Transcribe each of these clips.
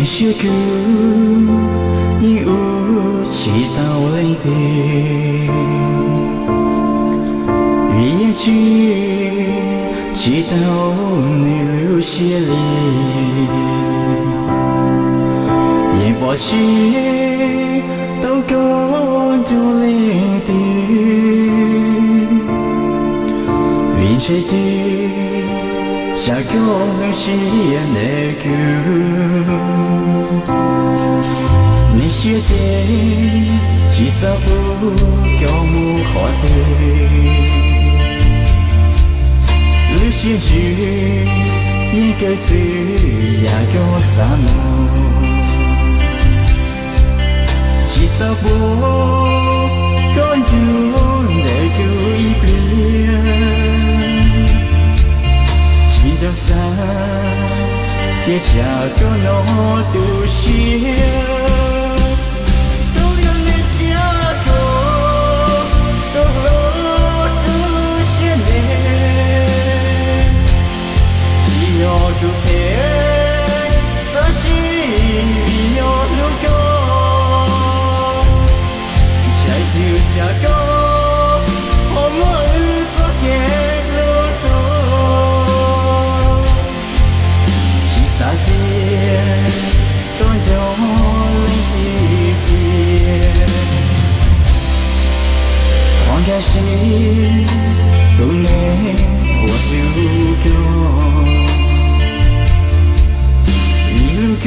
你是个已无期待稳定，语言句期待你留下来，也把去都讲就聆听，云吹的。下个能是那个，你写的其实不够木好的，你写句一个字也够三木，其实不够就那个一边。你就散，也假个那都是，都让你下个，都落都是你，只要都陪，但是要路过，下就下个，我们昨天。大街端着冷的放开心都能我流光，一路光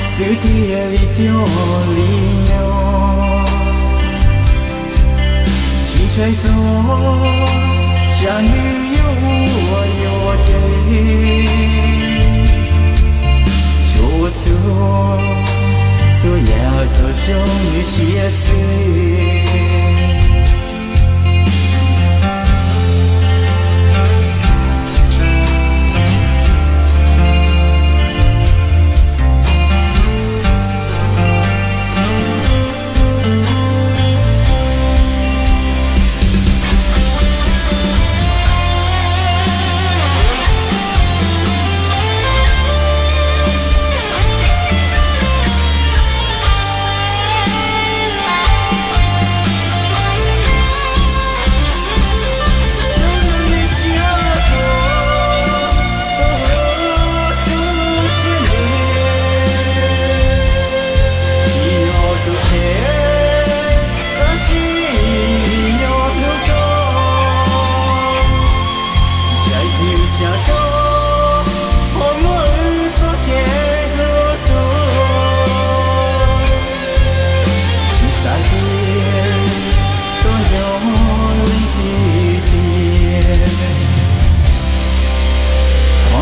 世界里就里nhau，青春中像你有我有的。我做要多少你写诗。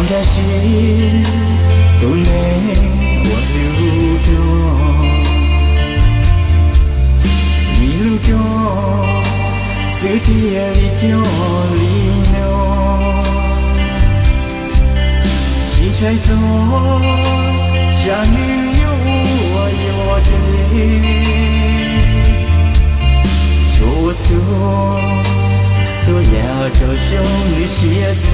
开心都能我流光，一路光世界里就里nhau，青春中像你有我有的，说做要找兄弟写诗。